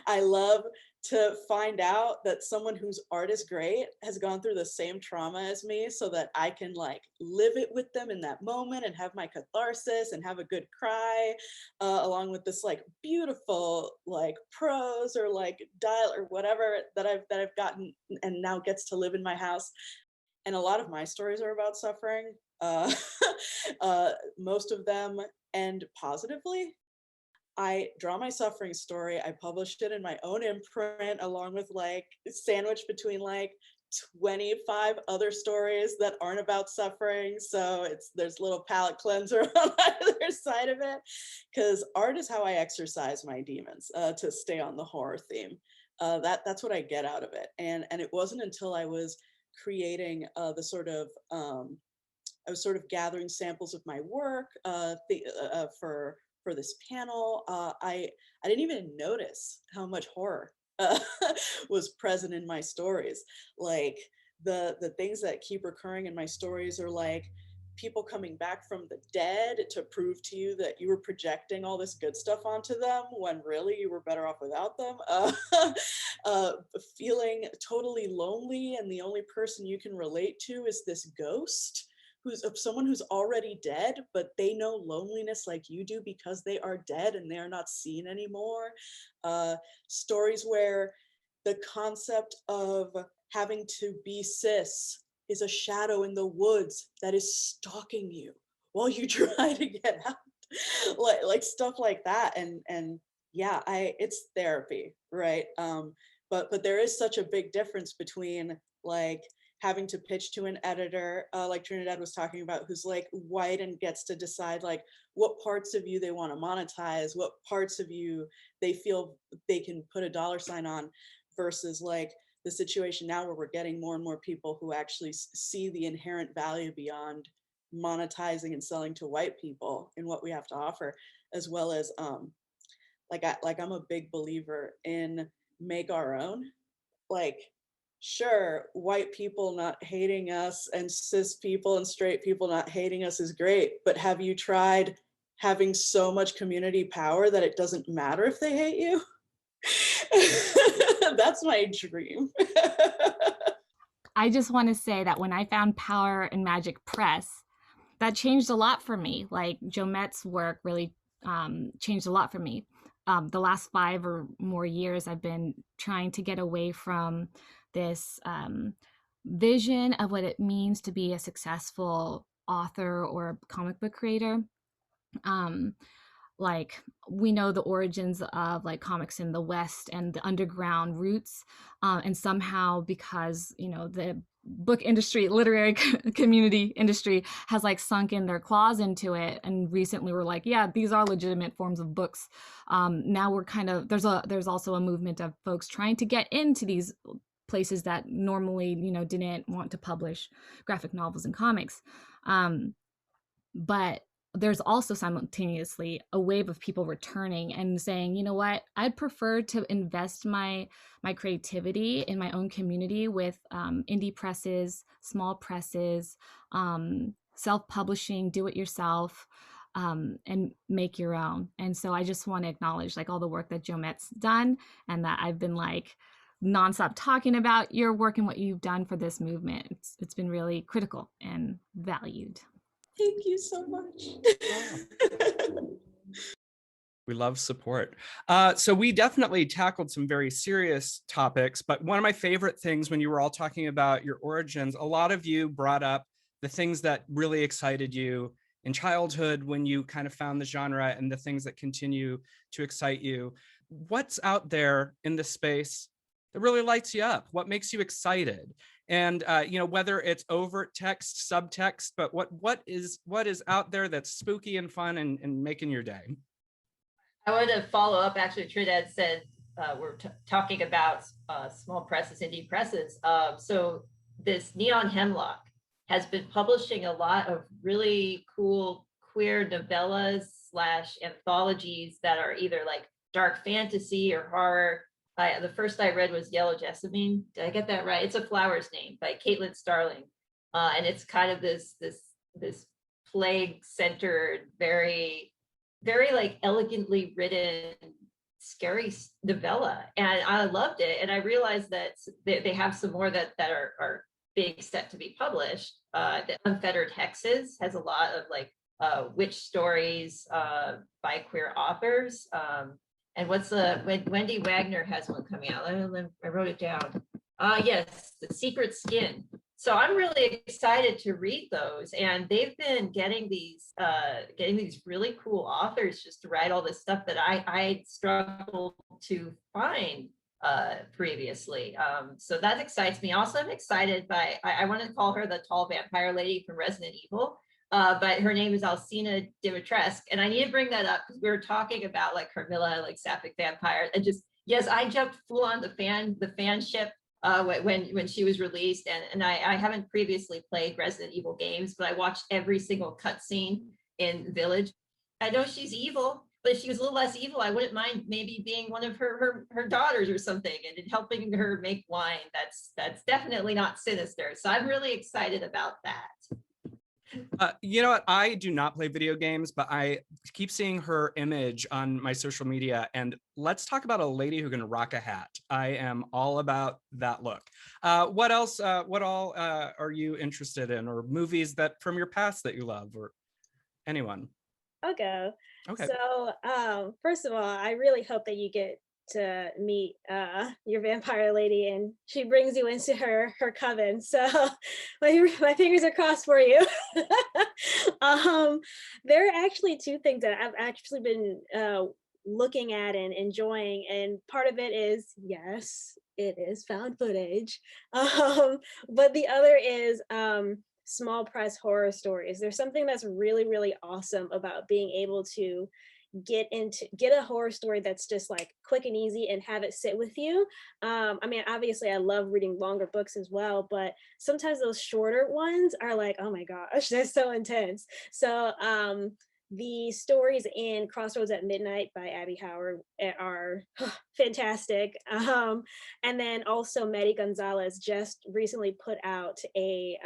I love to find out that someone whose art is great has gone through the same trauma as me, so that I can like live it with them in that moment and have my catharsis and have a good cry, along with this like beautiful like prose or like dial or whatever that I've gotten and now gets to live in my house. And a lot of my stories are about suffering. Most of them end positively. I draw my suffering story. I published it in my own imprint, along with like sandwiched between like 25 other stories that aren't about suffering. So there's a little palate cleanser on either side of it, because art is how I exercise my demons, to stay on the horror theme. That's what I get out of it. And it wasn't until I was creating the sort of I was sort of gathering samples of my work for this panel. I didn't even notice how much horror was present in my stories. Like the things that keep recurring in my stories are like people coming back from the dead to prove to you that you were projecting all this good stuff onto them when really you were better off without them. Feeling totally lonely and the only person you can relate to is this ghost who's someone who's already dead, but they know loneliness like you do because they are dead and they're not seen anymore. Stories where the concept of having to be cis is a shadow in the woods that is stalking you while you try to get out. like stuff like that. And yeah, it's therapy, right? But there is such a big difference between like having to pitch to an editor, like Trinidad was talking about, who's like white and gets to decide like what parts of you they want to monetize, what parts of you they feel they can put a dollar sign on, versus like the situation now where we're getting more and more people who actually see the inherent value beyond monetizing and selling to white people in what we have to offer, as well as I'm a big believer in make our own. Like, sure, white people not hating us and cis people and straight people not hating us is great, but have you tried having so much community power that it doesn't matter if they hate you? That's my dream. I just want to say that when I found Power and Magic Press, that changed a lot for me. Like Joamette's work really changed a lot for me. The last 5 or more years, I've been trying to get away from this vision of what it means to be a successful author or comic book creator. Like we know the origins of like comics in the West and the underground roots, and somehow because the book industry, literary community industry has like sunk in their claws into it, and recently we're like, yeah, these are legitimate forms of books. Now we're kind of there's also a movement of folks trying to get into these places that normally didn't want to publish graphic novels and comics, but there's also simultaneously a wave of people returning and saying, you know what, I'd prefer to invest my creativity in my own community with indie presses, small presses, self-publishing, do it yourself, and make your own. And so I just want to acknowledge like all the work that Joamette's done, and that I've been like nonstop talking about your work and what you've done for this movement. It's been really critical and valued. Thank you so much. We love support. So we definitely tackled some very serious topics, but one of my favorite things when you were all talking about your origins, a lot of you brought up the things that really excited you in childhood when you kind of found the genre, and the things that continue to excite you. What's out there in the space that really lights you up? What makes you excited? And whether it's overt text, subtext, but what is out there that's spooky and fun and making your day? I want to follow up. Actually, Trinidad said we're talking about small presses, indie presses. So this Neon Hemlock has been publishing a lot of really cool queer novellas / anthologies that are either like dark fantasy or horror. The first I read was Yellow Jessamine. Did I get that right? It's a flower's name by Caitlin Starling. And it's kind of this plague-centered, very, very like elegantly written scary novella, and I loved it. And I realized that they have some more that are being set to be published. The Unfettered Hexes has a lot of like witch stories by queer authors. And what's Wendy Wagner has one coming out. I wrote it down. Yes, The Secret Skin. So I'm really excited to read those, and they've been getting these really cool authors just to write all this stuff that I struggled to find previously. So that excites me. Also, I'm excited by, I want to call her the tall vampire lady from Resident Evil, but her name is Alcina Dimitrescu, and I need to bring that up because we were talking about like Carmilla, like sapphic vampire, and just, yes, I jumped full on the fanship when she was released, and I haven't previously played Resident Evil games, but I watched every single cutscene in Village. I know she's evil, but if she was a little less evil, I wouldn't mind maybe being one of her daughters or something, and helping her make wine. That's definitely not sinister. So I'm really excited about that. You know what? I do not play video games, but I keep seeing her image on my social media. And let's talk about a lady who can rock a hat. I am all about that look. What else? What all are you interested in, or movies that from your past that you love, or anyone? I'll go. Okay. So first of all, I really hope that you get to meet your vampire lady and she brings you into her coven. So my fingers are crossed for you. There are actually two things that I've actually been looking at and enjoying, and part of it is, yes, it is found footage, but the other is small press horror stories. There's something that's really, really awesome about being able to get a horror story that's just like quick and easy and have it sit with you. I mean, obviously I love reading longer books as well, but sometimes those shorter ones are like, oh my gosh, they're so intense. So the stories in Crossroads at Midnight by Abby Howard are fantastic. And then also Maddie Gonzalez just recently put out a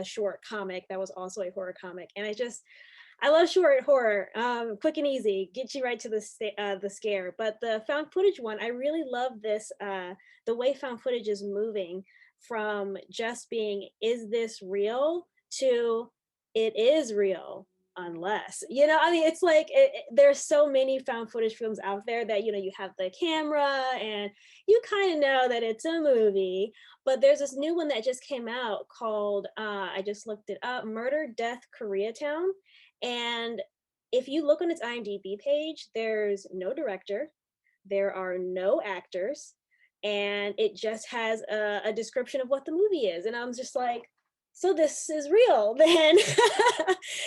short comic that was also a horror comic, and I love short horror, quick and easy, get you right to the scare. But the found footage one, I really love this, the way found footage is moving from just being, is this real, to it is real, unless, I mean, it's like, there's so many found footage films out there that, you have the camera and you kind of know that it's a movie, but there's this new one that just came out called, I just looked it up, Murder, Death, Koreatown. And if you look on its IMDb page, there's no director, there are no actors, and it just has a description of what the movie is. And I'm just like, so this is real then.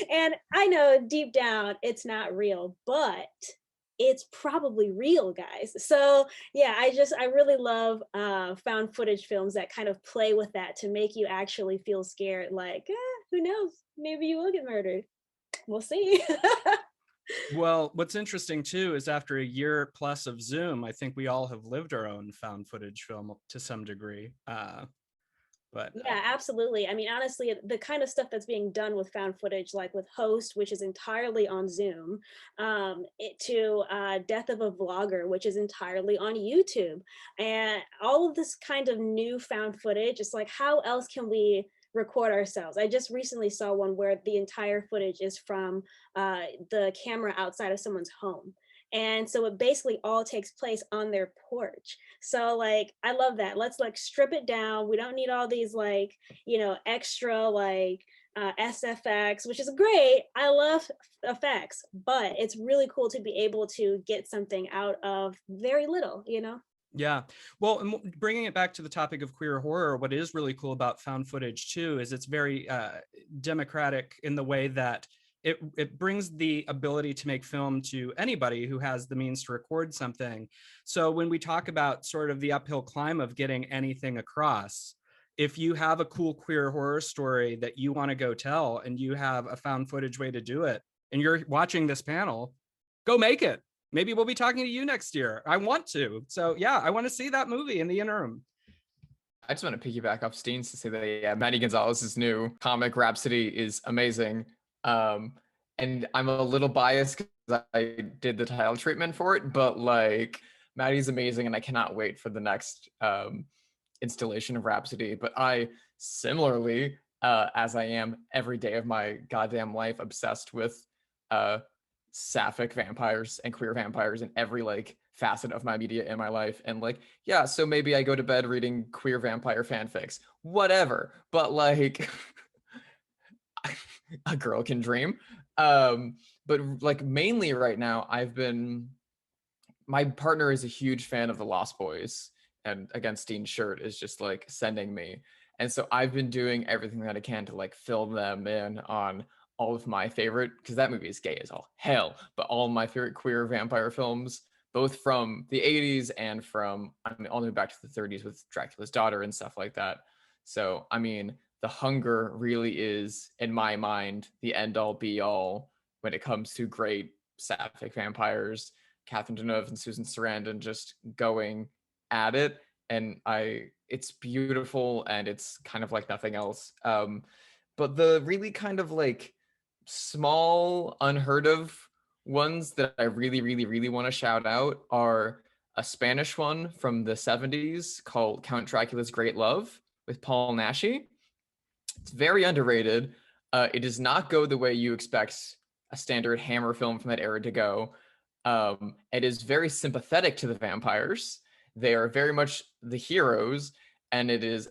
And I know deep down it's not real, but it's probably real, guys. So yeah, I really love found footage films that kind of play with that to make you actually feel scared, like, who knows, maybe you will get murdered. We'll see. Well, what's interesting too is after a year plus of Zoom, I think we all have lived our own found footage film to some degree. But yeah, absolutely. I mean, honestly, the kind of stuff that's being done with found footage, like with Host, which is entirely on Zoom, to Death of a Vlogger, which is entirely on YouTube, and all of this kind of new found footage, it's like, how else can we record ourselves? I just recently saw one where the entire footage is from the camera outside of someone's home. And so it basically all takes place on their porch. So like, I love that. Let's like strip it down. We don't need all these like, extra like SFX, which is great. I love effects, but it's really cool to be able to get something out of very little, Yeah, well, bringing it back to the topic of queer horror, what is really cool about found footage too is it's very democratic in the way that it brings the ability to make film to anybody who has the means to record something. So when we talk about sort of the uphill climb of getting anything across, if you have a cool queer horror story that you want to go tell and you have a found footage way to do it, and you're watching this panel, go make it. Maybe we'll be talking to you next year. I want to. So yeah, I want to see that movie in the interim. I just want to piggyback off Steenz to say that, yeah, Maddie Gonzalez's new comic Rhapsody is amazing. And I'm a little biased I did the title treatment for it, but like Maddie's amazing and I cannot wait for the next installation of Rhapsody. But I similarly, as I am every day of my goddamn life, obsessed with sapphic vampires and queer vampires in every like facet of my media in my life. And like, yeah, so maybe I go to bed reading queer vampire fanfics, whatever. But like a girl can dream. But like mainly right now, my partner is a huge fan of The Lost Boys. And again, Steenz shirt is just like sending me. And so I've been doing everything that I can to like fill them in on all of my favorite, because that movie is gay as all hell, but all of my favorite queer vampire films, both from the 80s and from, I mean, all the way back to the 30s with Dracula's Daughter and stuff like that. So, I mean, The Hunger really is, in my mind, the end all be all when it comes to great sapphic vampires. Catherine Deneuve and Susan Sarandon just going at it. And it's beautiful and it's kind of like nothing else. But the really kind of like small, unheard of ones that I really, really, really want to shout out are a Spanish one from the 70s called Count Dracula's Great Love with Paul Naschy. It's very underrated. It does not go the way you expect a standard Hammer film from that era to go. It is very sympathetic to the vampires. They are very much the heroes, and there's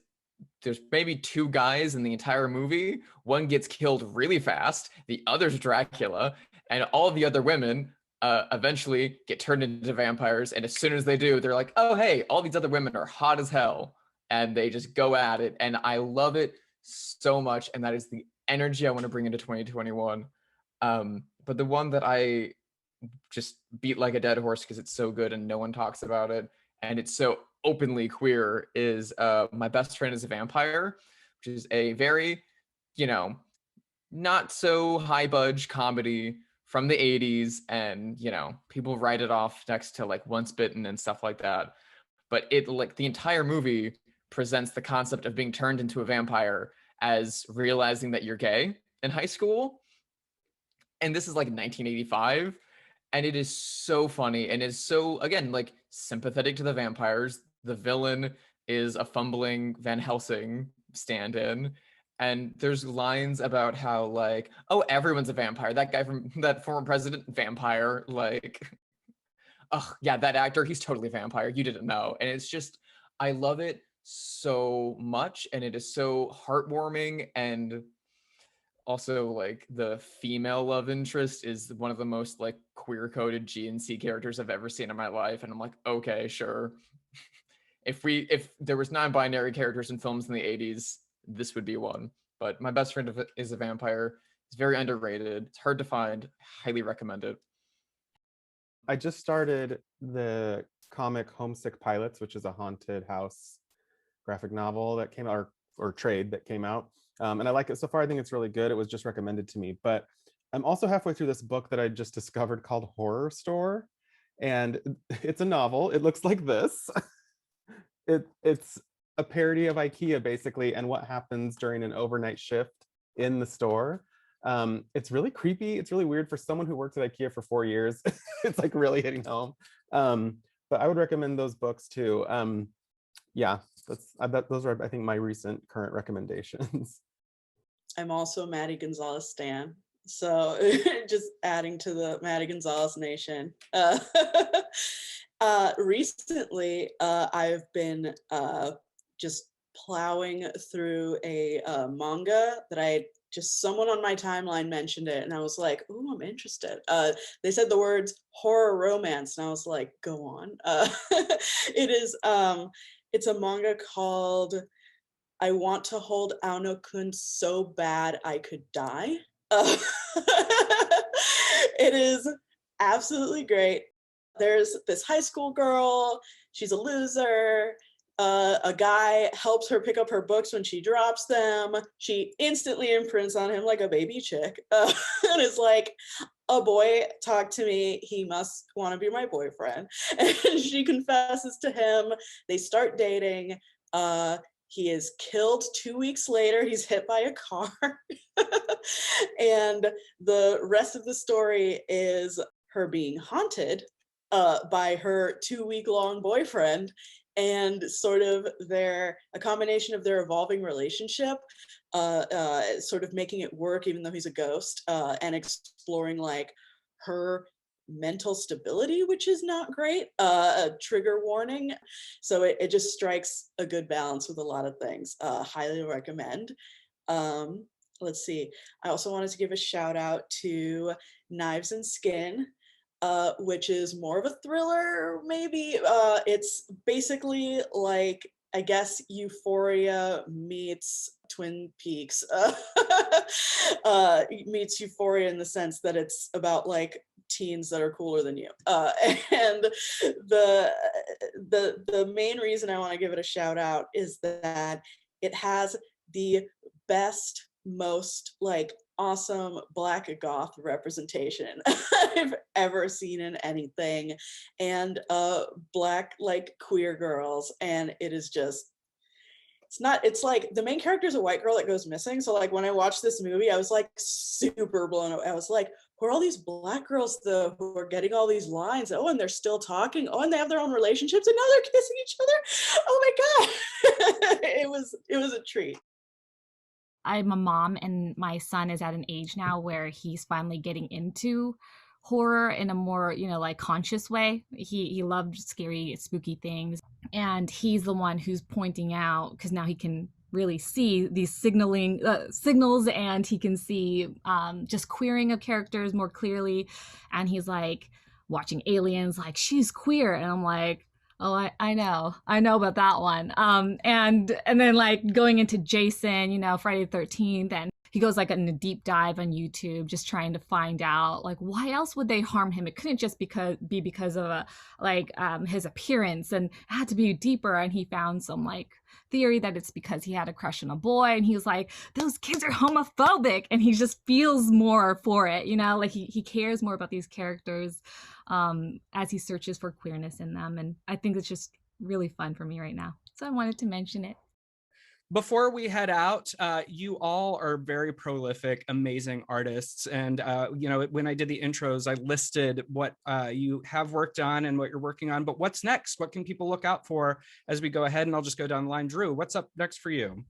maybe two guys in the entire movie. One gets killed really fast, the other's Dracula, and all the other women eventually get turned into vampires. And as soon as they do, they're like, oh, hey, all these other women are hot as hell. And they just go at it. And I love it so much. And that is the energy I want to bring into 2021. But the one that I just beat like a dead horse because it's so good and no one talks about it, and it's so openly queer, is My Best Friend is a Vampire, which is a very, not so high budge comedy from the 80s. And, people write it off next to like Once Bitten and stuff like that. But it, like, the entire movie presents the concept of being turned into a vampire as realizing that you're gay in high school. And this is like 1985. And it is so funny and is so, again, like sympathetic to the vampires. The villain is a fumbling Van Helsing stand-in. And there's lines about how like, oh, everyone's a vampire. That guy from that former president, vampire. Like, oh yeah, that actor, he's totally a vampire. You didn't know. And it's just, I love it so much. And it is so heartwarming. And also like the female love interest is one of the most like queer coded GNC characters I've ever seen in my life. And I'm like, okay, sure. If there was non-binary characters in films in the 80s, this would be one. But My Best Friend is a Vampire. It's very underrated. It's hard to find. Highly recommend it. I just started the comic Homesick Pilots, which is a haunted house graphic novel that came out, or trade that came out. And I like it so far. I think it's really good. It was just recommended to me. But I'm also halfway through this book that I just discovered called Horror Store. And it's a novel. It looks like this. It's a parody of IKEA, basically, and what happens during an overnight shift in the store. It's really creepy. It's really weird for someone who worked at IKEA for 4 years. It's like really hitting home. But I would recommend those books too. Yeah, those are, I think, my current recommendations. I'm also a Maddie Gonzalez stan. So just adding to the Maddie Gonzalez nation. Recently, I've been just plowing through a manga that someone on my timeline mentioned it, and I was like, "Ooh, I'm interested." They said the words horror romance, and I was like, "Go on." It's a manga called "I Want to Hold Aono-kun So Bad I Could Die." It is absolutely great. There's this high school girl. She's a loser. A guy helps her pick up her books when she drops them. She instantly imprints on him like a baby chick. And is like, a boy talked to me. He must want to be my boyfriend. And she confesses to him. They start dating. He is killed 2 weeks later. He's hit by a car. And the rest of the story is her being haunted by her 2-week-long boyfriend, and sort of a combination of their evolving relationship, sort of making it work even though he's a ghost, and exploring like her mental stability, which is not great. A trigger warning. So it just strikes a good balance with a lot of things. Highly recommend. Let's see. I also wanted to give a shout out to Knives and Skin, which is more of a thriller, maybe. It's basically like, I guess, Euphoria meets Twin Peaks. Meets Euphoria in the sense that it's about like teens that are cooler than you. And the main reason I want to give it a shout out is that it has the best, most like awesome Black goth representation I've ever seen in anything, and Black like queer girls, and it is just, it's like the main character is a white girl that goes missing. So like when I watched this movie, I was like super blown away. I was like, who are all these Black girls though who are getting all these lines? Oh, and they're still talking. Oh, and they have their own relationships, and now they're kissing each other. Oh my god. it was a treat. I'm a mom, and my son is at an age now where he's finally getting into horror in a more, like conscious way. He loved scary, spooky things. And he's the one who's pointing out, because now he can really see these signals, and he can see just queering of characters more clearly. And he's like watching Aliens, like, she's queer. And I'm like, oh, I know about that one. And then like going into Jason, Friday the 13th, and he goes like in a deep dive on YouTube, just trying to find out like why else would they harm him? It couldn't just be because of his appearance, and it had to be deeper. And he found some like theory that it's because he had a crush on a boy, and he was like, those kids are homophobic, and he just feels more for it, like he cares more about these characters as he searches for queerness in them. And I think it's just really fun for me right now, so I wanted to mention it. Before we head out, you all are very prolific, amazing artists. And, when I did the intros, I listed what you have worked on and what you're working on. But what's next? What can people look out for as we go ahead? And I'll just go down the line. Drew, what's up next for you?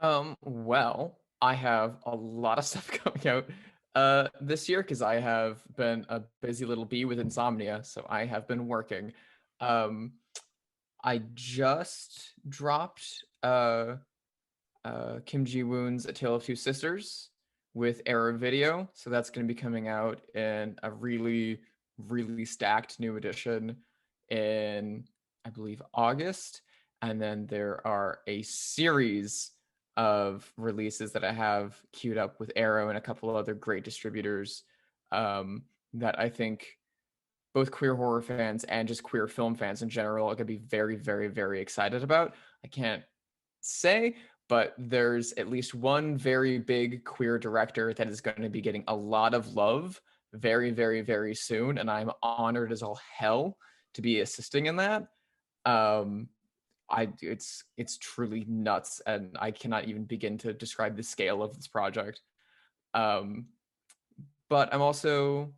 Well, I have a lot of stuff coming out this year because I have been a busy little bee with insomnia. So I have been working. I just dropped Kim Ji-woon's A Tale of Two Sisters with Arrow Video. So that's going to be coming out in a really, really stacked new edition in, I believe, August. And then there are a series of releases that I have queued up with Arrow and a couple of other great distributors that I think both queer horror fans and just queer film fans in general are going to be very, very, very excited about. I can't say, but there's at least one very big queer director that is going to be getting a lot of love very, very, very soon, and I'm honored as all hell to be assisting in that. It's truly nuts, and I cannot even begin to describe the scale of this project. But I'm also,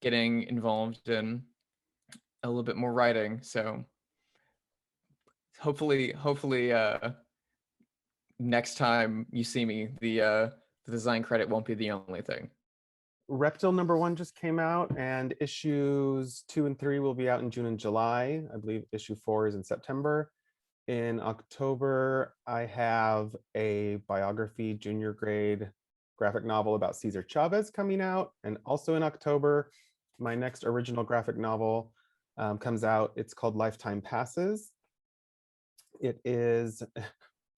getting involved in a little bit more writing. So hopefully next time you see me, the design credit won't be the only thing. Reptil #1 just came out, and issues 2 and 3 will be out in June and July. I believe issue 4 is in September. In October, I have a biography junior grade graphic novel about Cesar Chavez coming out. And also in October, my next original graphic novel comes out. It's called Lifetime Passes. It is a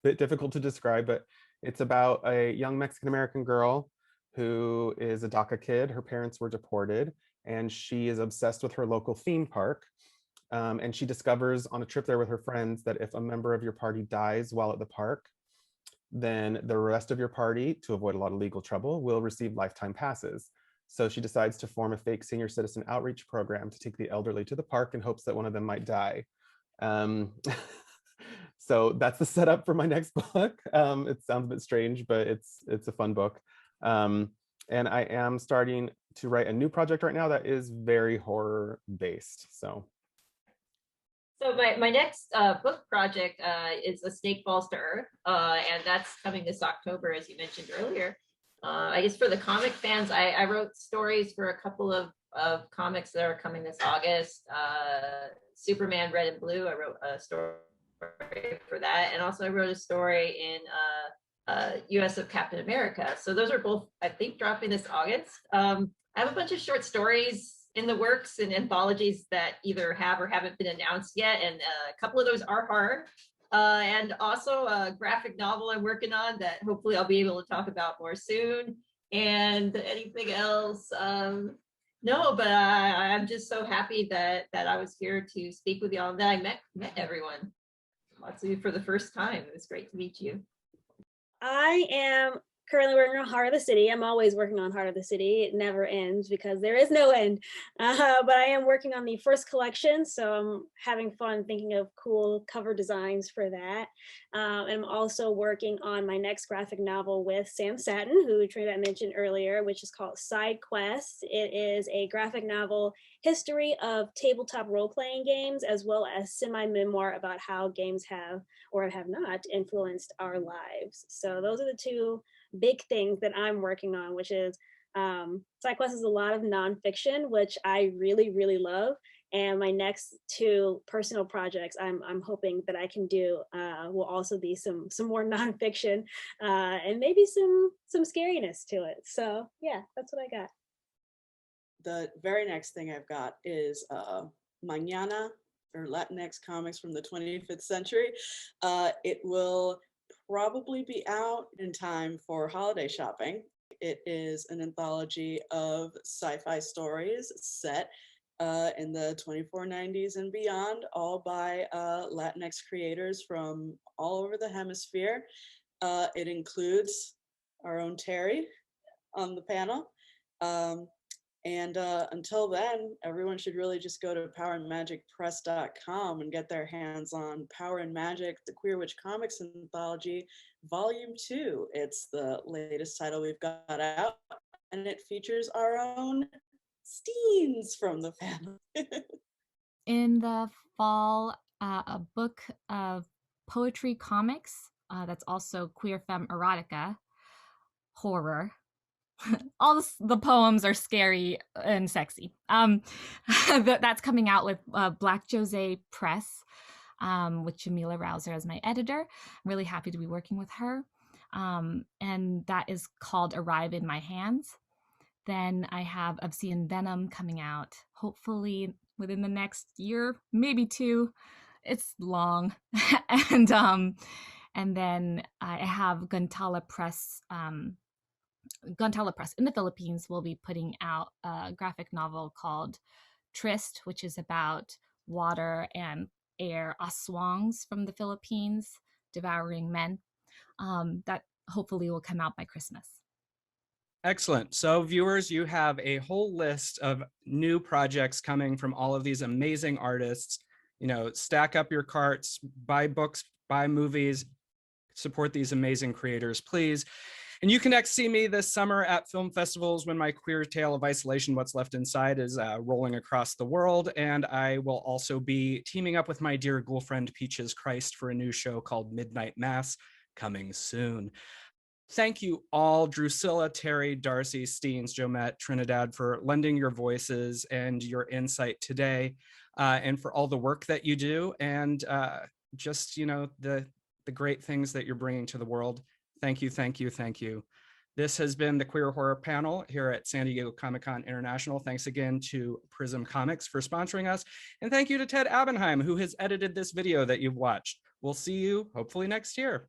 bit difficult to describe, but it's about a young Mexican-American girl who is a DACA kid. Her parents were deported, and she is obsessed with her local theme park. And she discovers on a trip there with her friends that if a member of your party dies while at the park, then the rest of your party, to avoid a lot of legal trouble, will receive lifetime passes. So she decides to form a fake senior citizen outreach program to take the elderly to the park in hopes that one of them might die. So that's the setup for my next book. It sounds a bit strange, but it's a fun book. And I am starting to write a new project right now that is very horror based. So my next book project is A Snake Falls to Earth, and that's coming this October, as you mentioned earlier. I guess for the comic fans, I wrote stories for a couple of comics that are coming this August. Superman Red and Blue, I wrote a story for that, and also I wrote a story in US of Captain America. So those are both, I think, dropping this August. I have a bunch of short stories in the works and anthologies that either have or haven't been announced yet, and a couple of those are horror. And also a graphic novel I'm working on that hopefully I'll be able to talk about more soon. And anything else? No, but I'm just so happy that I was here to speak with y'all, and that I met everyone. Lots of you for the first time. It was great to meet you. I am currently working on Heart of the City. I'm always working on Heart of the City. It never ends because there is no end. But I am working on the first collection, so I'm having fun thinking of cool cover designs for that. And I'm also working on my next graphic novel with Sam Satin, who Trinidad mentioned earlier, which is called Side Quest. It is a graphic novel history of tabletop role-playing games, as well as semi-memoir about how games have or have not influenced our lives. So those are the two big things that I'm working on, which is Side Quest is a lot of nonfiction, which I really, really love. And my next two personal projects I'm hoping that I can do will also be some more nonfiction and maybe some scariness to it. So yeah, that's what I got. The very next thing I've got is Mañana, or Latinx comics from the 25th century. It will probably be out in time for holiday shopping. It is an anthology of sci-fi stories set in the 2490s and beyond, all by Latinx creators from all over the hemisphere. It includes our own Terry on the panel. And until then, everyone should really just go to powerandmagicpress.com and get their hands on Power and Magic, the Queer Witch Comics Anthology, Volume 2. It's the latest title we've got out, and it features our own Steenz from the family. In the fall, a book of poetry comics that's also queer femme erotica, horror. All the poems are scary and sexy. That's coming out with Black Jose Press, with Jamila Rouser as my editor. I'm really happy to be working with her. And that is called Arrive in My Hands. Then I have Obscene Venom coming out, hopefully within the next year, maybe two. It's long. And then I have Guntala Press. Guntala Press in the Philippines will be putting out a graphic novel called Trist, which is about water and air aswangs from the Philippines devouring men. That hopefully will come out by Christmas. Excellent. So viewers, you have a whole list of new projects coming from all of these amazing artists. You know, stack up your carts, buy books, buy movies, support these amazing creators, please. And you can next see me this summer at film festivals when my queer tale of isolation, What's Left Inside, is rolling across the world. And I will also be teaming up with my dear girlfriend Peaches Christ for a new show called Midnight Mass, coming soon. Thank you all, Drusilla, Terry, Darcie, Steenz, Joamette, Trinidad, for lending your voices and your insight today, and for all the work that you do, and just, you know, the great things that you're bringing to the world. Thank you, thank you, thank you. This has been the Queer Horror Panel here at San Diego Comic-Con International. Thanks again to Prism Comics for sponsoring us. And thank you to Ted Abenheim, who has edited this video that you've watched. We'll see you hopefully next year.